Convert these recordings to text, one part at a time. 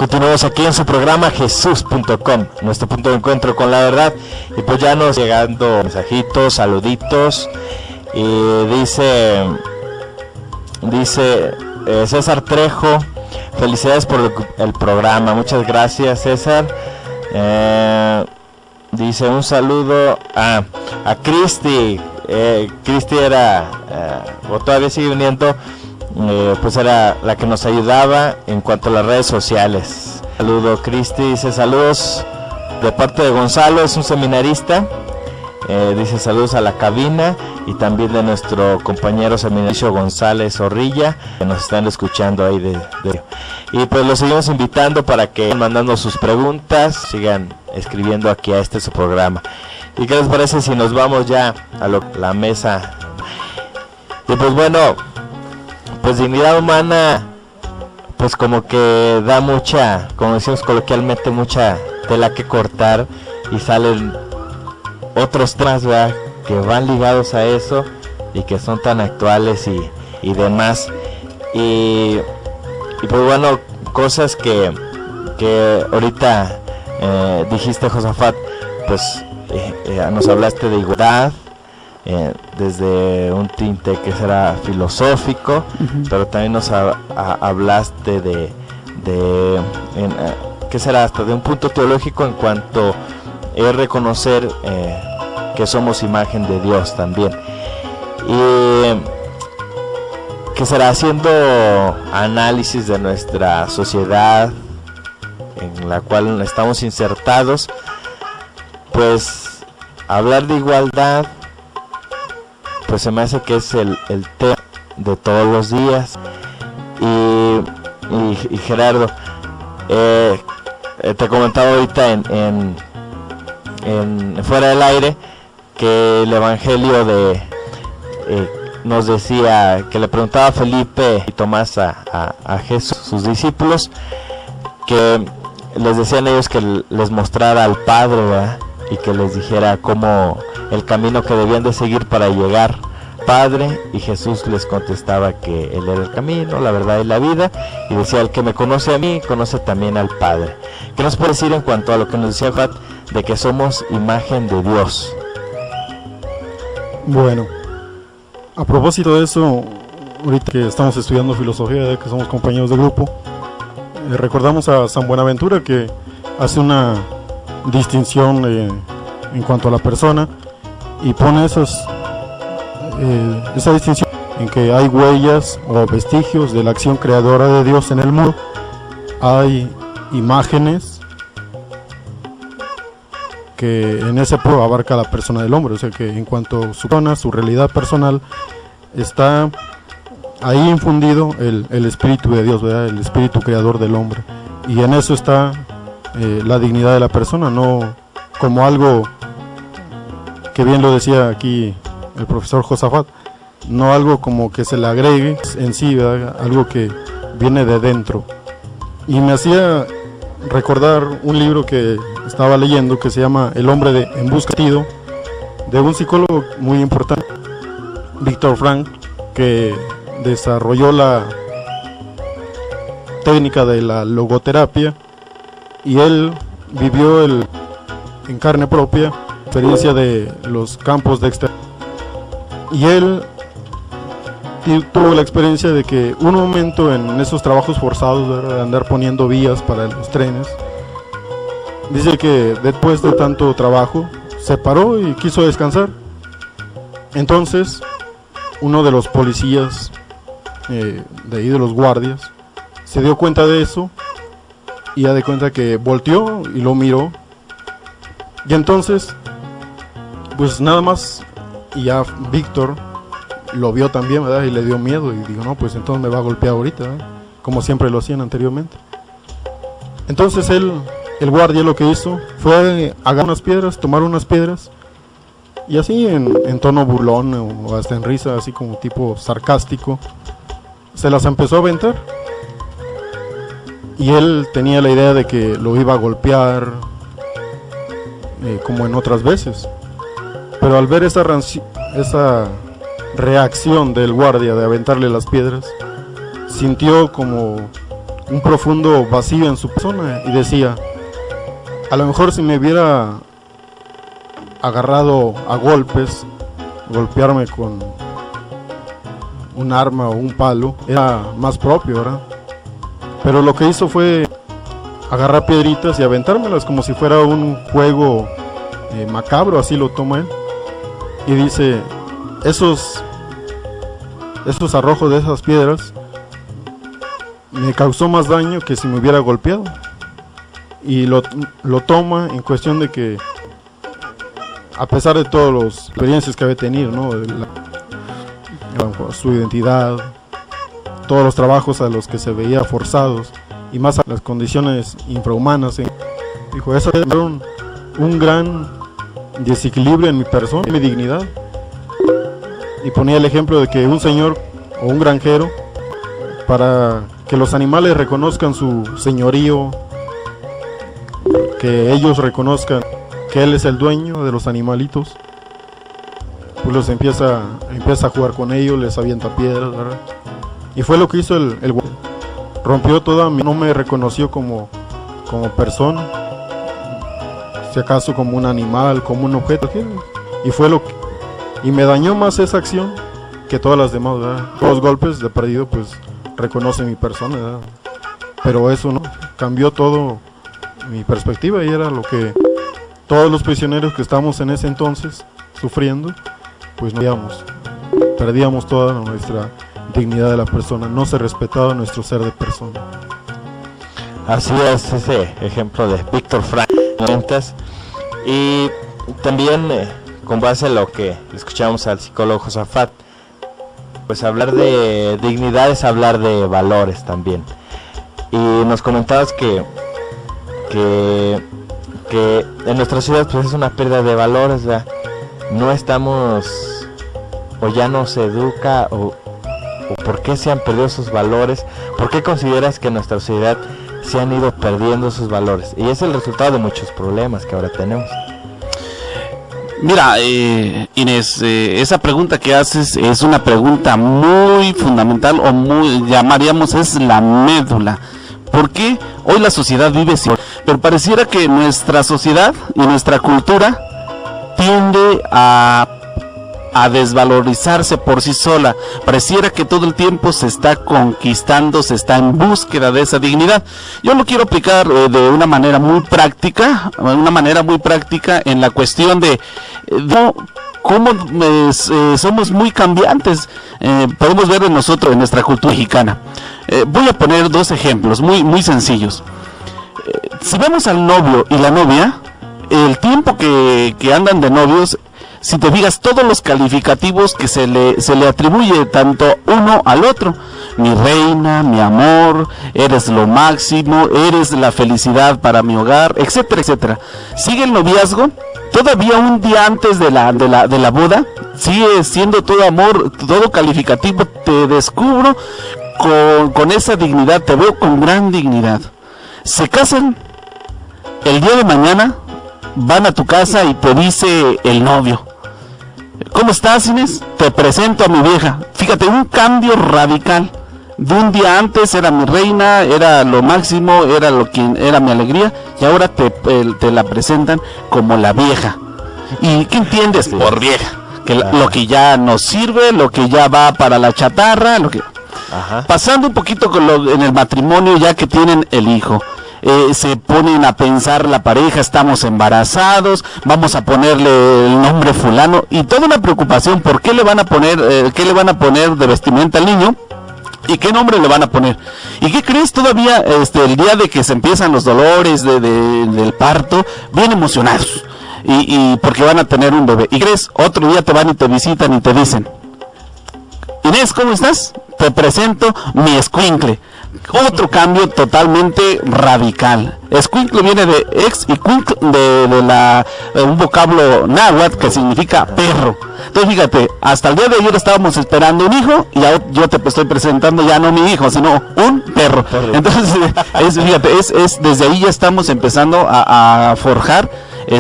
continuamos aquí en su programa Jesús.com, nuestro punto de encuentro con la verdad. Y pues ya nos llegando mensajitos, saluditos. Y dice César Trejo, felicidades por el programa. Muchas gracias, César. Dice un saludo a Cristi. Cristi era, o todavía sigue viniendo, pues era la que nos ayudaba en cuanto a las redes sociales. Saludo, Cristi. Dice saludos de parte de Gonzalo, es un seminarista. Dice saludos a la cabina y también de nuestro compañero seminarista González Zorrilla, que nos están escuchando ahí y pues los seguimos invitando para que mandando sus preguntas, sigan escribiendo aquí a su programa. ¿Y qué les parece si nos vamos ya a la mesa? Y pues bueno, pues dignidad humana, pues como que da mucha, como decimos coloquialmente, mucha tela que cortar, y salen otros temas, ¿verdad?, que van ligados a eso y que son tan actuales y demás. Y pues bueno, cosas que ahorita dijiste, Josafat, pues nos hablaste de igualdad, desde un tinte que será filosófico, pero también nos hablaste de que será hasta de un punto teológico en cuanto es reconocer que somos imagen de Dios también, y que será haciendo análisis de nuestra sociedad en la cual estamos insertados. Pues hablar de igualdad, pues se me hace que es el tema de todos los días. Y Gerardo, te comentaba ahorita en fuera del aire que el evangelio nos decía, que le preguntaba a Felipe y Tomás a Jesús, sus discípulos, que les decían ellos que les mostrara al Padre, ¿verdad?, y que les dijera cómo el camino que debían de seguir para llegar al Padre, y Jesús les contestaba que Él era el camino, la verdad y la vida, y decía, el que me conoce a mí, conoce también al Padre. ¿Qué nos puede decir en cuanto a lo que nos decía Pat, de que somos imagen de Dios? Bueno, a propósito de eso, ahorita que estamos estudiando filosofía, que somos compañeros de grupo, recordamos a San Buenaventura, que hace una distinción en cuanto a la persona, y pone esa distinción en que hay huellas o vestigios de la acción creadora de Dios en el mundo, hay imágenes que en ese pro abarca la persona del hombre, o sea que en cuanto a su realidad personal está ahí infundido el espíritu de Dios, ¿verdad?, el espíritu creador del hombre, y en eso está la dignidad de la persona, no como algo que bien lo decía aquí el profesor Josafat, no algo como que se le agregue en sí, ¿verdad?, algo que viene de dentro. Y me hacía recordar un libro que estaba leyendo que se llama El hombre en busca de sentido, de un psicólogo muy importante, Víctor Frank, que desarrolló la técnica de la logoterapia, y él vivió en carne propia la experiencia de los campos de exterminio, y él tuvo la experiencia de que un momento en esos trabajos forzados de andar poniendo vías para los trenes, dice que después de tanto trabajo se paró y quiso descansar. Entonces uno de los policías de ahí, de los guardias, se dio cuenta de eso y ya de cuenta que volteó y lo miró, y entonces pues nada más, y ya Víctor lo vio también, ¿verdad?, y le dio miedo, y digo, no, pues entonces me va a golpear ahorita, ¿verdad?, como siempre lo hacían anteriormente. Entonces el guardia lo que hizo fue agarrar unas piedras, tomar unas piedras, y así en tono burlón o hasta en risa, así como tipo sarcástico, se las empezó a aventar, y él tenía la idea de que lo iba a golpear como en otras veces, pero al ver esa reacción del guardia de aventarle las piedras, sintió como un profundo vacío en su persona y decía, a lo mejor si me hubiera agarrado a golpes, golpearme con un arma o un palo, era más propio, ¿verdad? Pero lo que hizo fue agarrar piedritas y aventármelas como si fuera un juego macabro, así lo toma él. Y dice, esos arrojos de esas piedras me causó más daño que si me hubiera golpeado. Y lo toma en cuestión de que, a pesar de todas las experiencias que había tenido, ¿no? Su identidad, todos los trabajos a los que se veía forzados, y más a las condiciones infrahumanas, dijo, eso era un gran desequilibrio en mi persona, en mi dignidad. Y ponía el ejemplo de que un señor o un granjero, para que los animales reconozcan su señorío, que ellos reconozcan que él es el dueño de los animalitos, pues los empieza a jugar con ellos, les avienta piedras, ¿verdad? Y fue lo que hizo el rompió toda no me reconoció como persona, si acaso como un animal, como un objeto, y fue y me dañó más esa acción que todas las demás, ¿verdad? Todos los golpes de perdido pues reconoce mi persona, ¿verdad? Pero eso no cambió todo mi perspectiva, y era lo que todos los prisioneros que estábamos en ese entonces sufriendo, pues perdíamos toda nuestra dignidad de la persona, no se respetaba nuestro ser de persona. Así es, ese ejemplo de Víctor Frank. Y también con base en lo que escuchamos al psicólogo Josafat, pues hablar de dignidad es hablar de valores también. Y nos comentabas que en nuestra ciudad pues es una pérdida de valores, ¿verdad? No estamos, o ya no se educa, o por qué se han perdido esos valores. ¿Por qué consideras que en nuestra sociedad se han ido perdiendo esos valores? Y es el resultado de muchos problemas que ahora tenemos. Mira, Inés, esa pregunta que haces es una pregunta muy fundamental, o llamaríamos es la médula. ¿Por qué hoy la sociedad vive sin? Pero pareciera que nuestra sociedad y nuestra cultura tiende a desvalorizarse por sí sola. Pareciera que todo el tiempo se está conquistando, se está en búsqueda de esa dignidad. Yo lo quiero aplicar de una manera muy práctica, en la cuestión de cómo somos muy cambiantes. Podemos ver en nosotros, en nuestra cultura mexicana. Voy a poner dos ejemplos muy sencillos. Si vemos al novio y la novia, el tiempo que andan de novios, si te fijas, todos los calificativos que se le atribuye tanto uno al otro: mi reina, mi amor, eres lo máximo, eres la felicidad para mi hogar, etcétera, etcétera. Sigue el noviazgo, todavía un día antes de la boda, sigue siendo todo amor, todo calificativo. Te descubro con esa dignidad, te veo con gran dignidad. Se casan, el día de mañana van a tu casa y te dice el novio: ¿cómo estás, Inés? Te presento a mi vieja. Fíjate, un cambio radical. De un día antes era mi reina, era lo máximo, era mi alegría, y ahora te la presentan como la vieja. ¿Y qué entiendes por vieja? Que lo que ya no sirve, lo que ya va para la chatarra, pasando un poquito en el matrimonio, ya que tienen el hijo. Se ponen a pensar la pareja, estamos embarazados, vamos a ponerle el nombre fulano, y toda una preocupación por qué le van a poner de vestimenta al niño y qué nombre le van a poner. ¿Y qué crees? Todavía el día de que se empiezan los dolores del parto, bien emocionados, y porque van a tener un bebé. ¿Y crees? Otro día te van y te visitan y te dicen: Inés, ¿cómo estás? Te presento mi escuincle. Otro cambio totalmente radical. Escuincle viene de ex y cuincle de un vocablo náhuatl que significa perro. Entonces fíjate, hasta el día de ayer estábamos esperando un hijo, y yo te estoy presentando ya no mi hijo, sino un perro. Entonces fíjate, desde ahí ya estamos empezando a forjar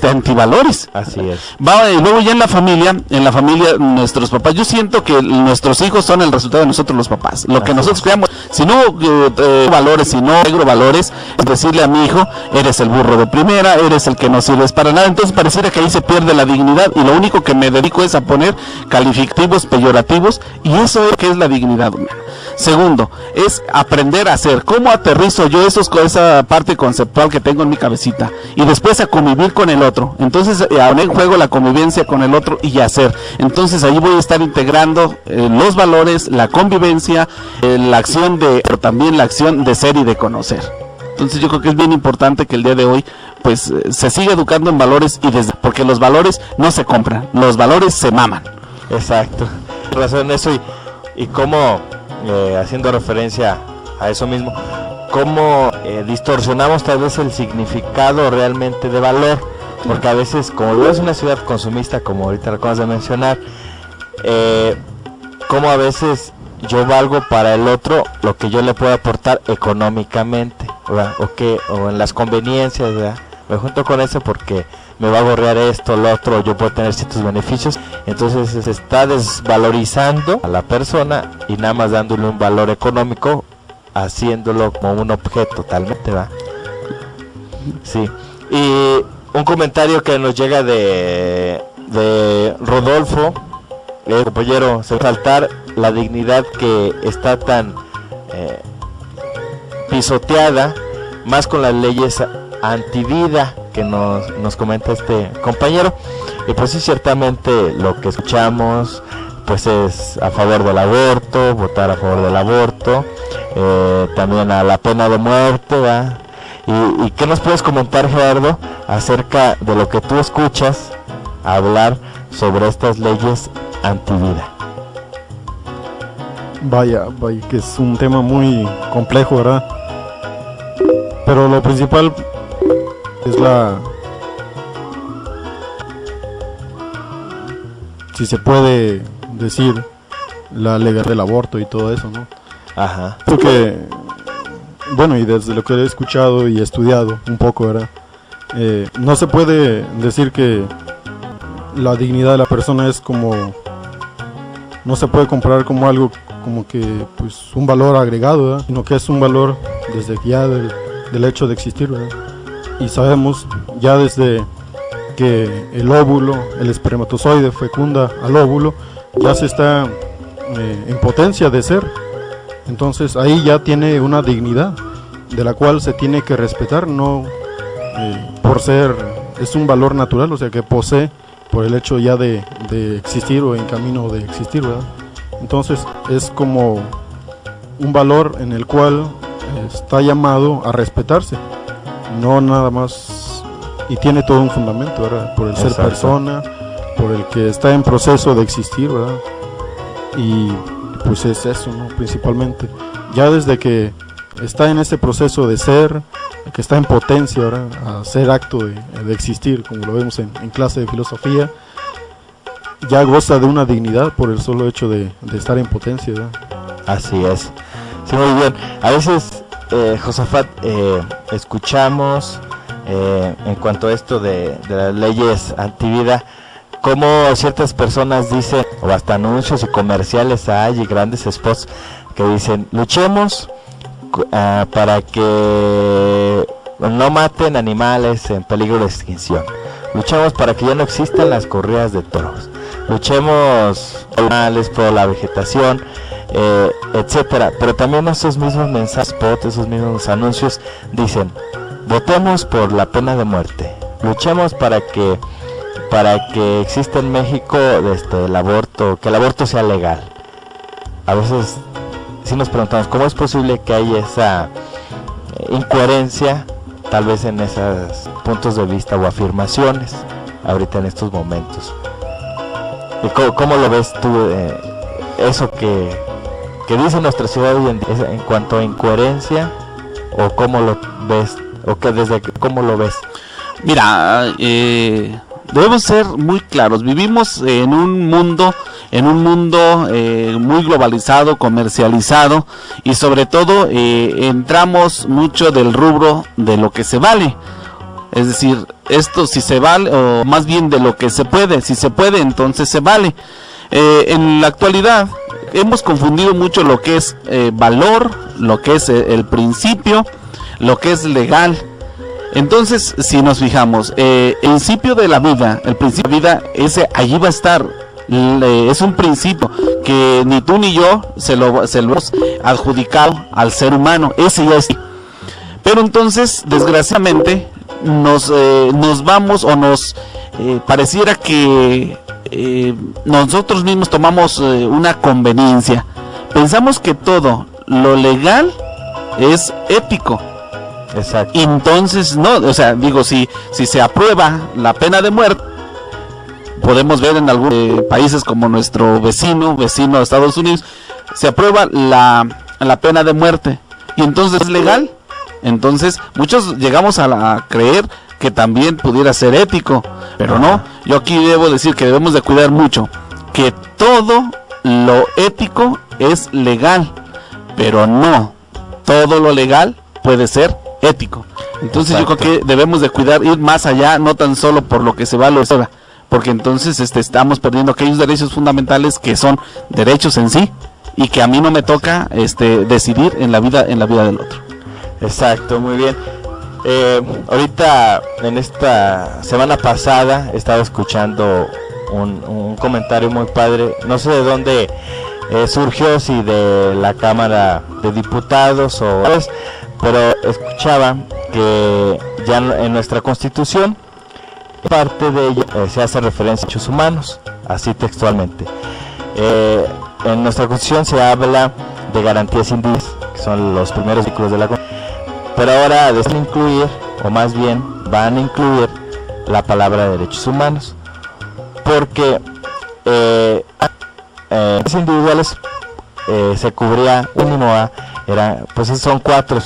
antivalores. Así es. Luego ya en la familia nuestros papás, yo siento que nuestros hijos son el resultado de nosotros los papás, lo que nosotros creamos. Si no valores, si no agro valores, es decirle a mi hijo, eres el burro de primera, eres el que no sirves para nada, entonces pareciera que ahí se pierde la dignidad y lo único que me dedico es a poner calificativos peyorativos, y eso es que es la dignidad humana. Segundo, es aprender a hacer. ¿Cómo aterrizo yo esa parte conceptual que tengo en mi cabecita? Y después a convivir con el otro. Entonces, poner en juego la convivencia con el otro y hacer. Entonces, ahí voy a estar integrando los valores, la convivencia, pero también la acción de ser y de conocer. Entonces, yo creo que es bien importante que el día de hoy, pues, se siga educando en valores, porque los valores no se compran, los valores se maman. Exacto. Razón en eso, y cómo, haciendo referencia a eso mismo, cómo distorsionamos tal vez el significado realmente de valor, porque a veces, como lo es una ciudad consumista, como ahorita lo acabas de mencionar, como a veces yo valgo para el otro lo que yo le puedo aportar económicamente, ¿verdad? O en las conveniencias, ¿verdad? Me junto con eso porque me va a gorrear esto, lo otro, yo puedo tener ciertos beneficios. Entonces se está desvalorizando a la persona y nada más dándole un valor económico, haciéndolo como un objeto totalmente, ¿va? Sí. Y un comentario que nos llega de Rodolfo, compañero, se saltar la dignidad que está tan pisoteada, más con las leyes antivida que nos comenta este compañero. Y pues sí, ciertamente lo que escuchamos pues es a favor del aborto, votar a favor del aborto, también a la pena de muerte, ¿va? ¿Y qué nos puedes comentar, Gerardo, acerca de lo que tú escuchas hablar sobre estas leyes antivida? Vaya, que es un tema muy complejo, ¿verdad? Pero lo principal es si se puede decir, la legalidad del aborto y todo eso, ¿no? Ajá. Porque, bueno, y desde lo que he escuchado y estudiado un poco, ¿verdad? No se puede decir que la dignidad de la persona es como, no se puede comparar como algo como que, pues, un valor agregado, ¿verdad? Sino que es un valor desde ya del hecho de existir, ¿verdad? Y sabemos ya desde que el óvulo, el espermatozoide fecunda al óvulo, ya se está en potencia de ser. Entonces ahí ya tiene una dignidad de la cual se tiene que respetar, no por ser, es un valor natural, o sea que posee por el hecho ya de existir o en camino de existir, ¿verdad? Entonces es como un valor en el cual está llamado a respetarse, no nada más, y tiene todo un fundamento, ¿verdad? Por el ser persona, por el que está en proceso de existir, ¿verdad? Y pues es eso, ¿no? Principalmente, ya desde que está en ese proceso de ser, que está en potencia, ¿verdad? A ser acto de existir, como lo vemos en clase de filosofía, ya goza de una dignidad por el solo hecho de estar en potencia, ¿verdad? Así es. Sí, muy bien. A veces, Josafat, escuchamos en cuanto a esto de las leyes antivida, como ciertas personas dicen, o hasta anuncios y comerciales hay, y grandes spots que dicen, luchemos para que no maten animales en peligro de extinción, luchemos para que ya no existan las corridas de toros, luchemos por animales, por la vegetación, etcétera. Pero también esos mismos mensajes, esos mismos anuncios dicen, votemos por la pena de muerte, luchemos para que exista en México el aborto, que el aborto sea legal. A veces sí nos preguntamos cómo es posible que haya esa incoherencia, tal vez en esos puntos de vista o afirmaciones ahorita en estos momentos. ¿Y cómo lo ves tú, eso que dice nuestra ciudad hoy en día en cuanto a incoherencia, o cómo lo ves, o que desde cómo lo ves? Mira, debemos ser muy claros. Vivimos en un mundo muy globalizado, comercializado, y sobre todo entramos mucho del rubro de lo que se vale. Es decir, esto si se vale, o más bien de lo que se puede, si se puede, entonces se vale. En la actualidad hemos confundido mucho lo que es valor, lo que es el principio, lo que es legal. Entonces, si nos fijamos, el principio de la vida, ese allí va a estar. Es un principio que ni tú ni yo se lo hemos adjudicado al ser humano, ese ya es. Pero entonces, desgraciadamente, nos vamos, o nos pareciera que nosotros mismos tomamos una conveniencia. Pensamos que todo lo legal es ético. Exacto. Entonces, no, o sea, digo, si se aprueba la pena de muerte, podemos ver en algunos países como nuestro vecino de Estados Unidos, se aprueba la pena de muerte y entonces es legal. Entonces muchos llegamos a creer que también pudiera ser ético, pero no. Yo aquí debo decir que debemos de cuidar mucho que todo lo ético es legal, pero no todo lo legal puede ser ético. Entonces exacto, yo creo que debemos de cuidar, ir más allá, no tan solo por lo que se valora, porque entonces estamos perdiendo aquellos derechos fundamentales que son derechos en sí y que a mí no me toca decidir en la vida del otro. Exacto, muy bien. Ahorita en esta semana pasada estaba escuchando un comentario muy padre, no sé de dónde surgió, si de la Cámara de Diputados o pero escuchaba que ya en nuestra Constitución parte de ella se hace referencia a derechos humanos, así textualmente. En nuestra Constitución se habla de garantías indígenas, que son los primeros artículos de la Constitución, pero ahora van a incluir, o más bien van a incluir la palabra derechos humanos, porque derechos individuales se cubría un mínimo A, pues son 4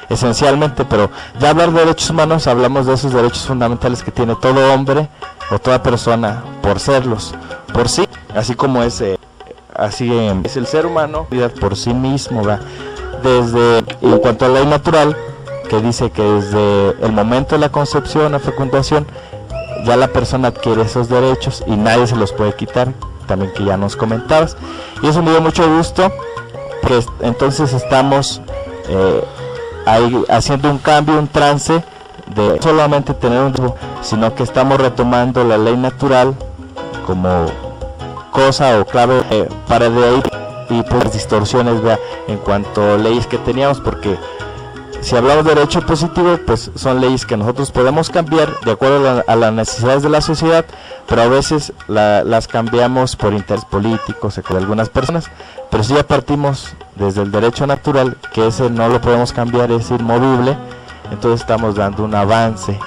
esencialmente, pero ya hablar de derechos humanos hablamos de esos derechos fundamentales que tiene todo hombre o toda persona por serlos, por sí, así como es el ser humano por sí mismo, ¿va? Desde, en cuanto a la ley natural, que dice que desde el momento de la concepción a fecundación ya la persona adquiere esos derechos y nadie se los puede quitar, también que ya nos comentabas, y eso me dio mucho gusto, porque entonces estamos ahí haciendo un cambio, un trance de no solamente tener un tipo, sino que estamos retomando la ley natural como cosa o clave para de ahí y pues distorsiones, ¿verdad?, en cuanto a leyes que teníamos, porque si hablamos de derecho positivo, pues son leyes que nosotros podemos cambiar de acuerdo a las necesidades de la sociedad, pero a veces las cambiamos por intereses políticos de algunas personas. Pero si ya partimos desde el derecho natural, que ese no lo podemos cambiar, es inmovible, entonces estamos dando un avance,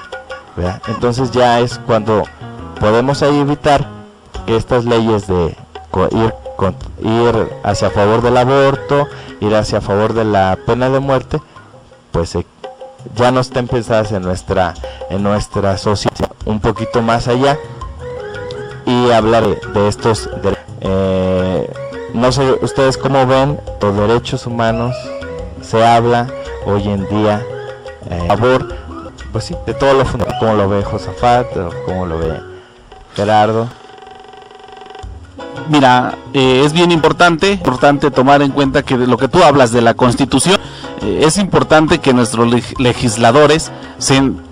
¿verdad? Entonces ya es cuando podemos ahí evitar que estas leyes de ir hacia favor del aborto, ir hacia favor de la pena de muerte, pues ya no estén pensadas en nuestra sociedad, un poquito más allá, y hablar de estos no sé ustedes cómo ven los derechos humanos. Se habla hoy en día a favor, pues sí, de todo lo fundamental, como lo ve Josafat, o como lo ve Gerardo. Mira, es bien importante tomar en cuenta que de lo que tú hablas de la Constitución, es importante que nuestros legisladores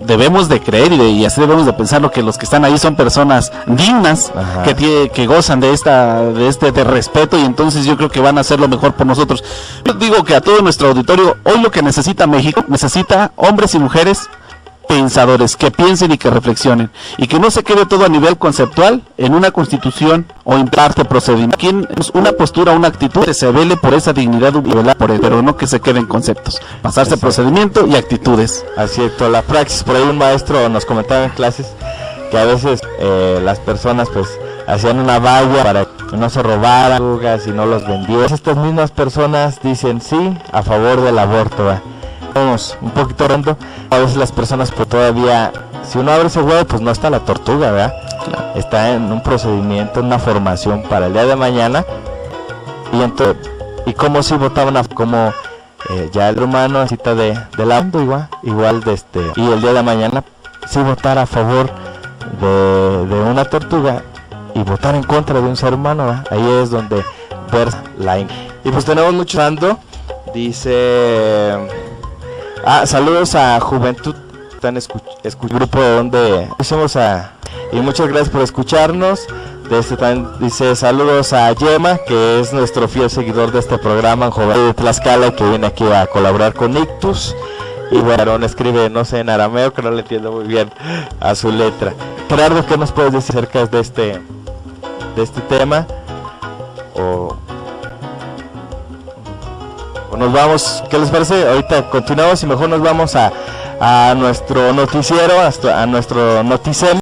debemos de creer y así debemos de pensar, que los que están ahí son personas dignas, que gozan de este respeto, y entonces yo creo que van a hacer lo mejor por nosotros. Yo digo que a todo nuestro auditorio, hoy lo que necesita México, necesita hombres y mujeres pensadores, que piensen y que reflexionen, y que no se quede todo a nivel conceptual en una constitución o en parte procedimiento. Una postura, una actitud que se vele por esa dignidad y velar por él, pero no que se queden conceptos, pasarse procedimiento y actitudes. Así es, la praxis. Por ahí un maestro nos comentaba en clases que a veces las personas pues hacían una valla para que no se robaran y no los vendieran. Estas mismas personas dicen sí a favor del aborto, ¿va? Vamos un poquito rando. A veces las personas pues todavía, si uno abre ese huevo, pues no está la tortuga, ¿verdad? Claro. Está en un procedimiento, en una formación para el día de mañana. Y entonces, y como si votaban como ya el humano necesita de la igual y el día de mañana sí votar a favor de una tortuga y votar en contra de un ser humano, ¿verdad? Ahí es donde versa la... Y pues tenemos mucho dando, dice... saludos a Juventud, están escuchando grupo donde hicimos y muchas gracias por escucharnos. También dice saludos a Yema, que es nuestro fiel seguidor de este programa, en joven de Tlaxcala, que viene aquí a colaborar con Ictus. Y bueno, Aaron escribe, no sé, en arameo, que no le entiendo muy bien a su letra. Gerardo, ¿qué nos puedes decir acerca de este tema? O nos vamos, ¿qué les parece? Ahorita continuamos y mejor nos vamos a nuestro noticiero, a nuestro noticem.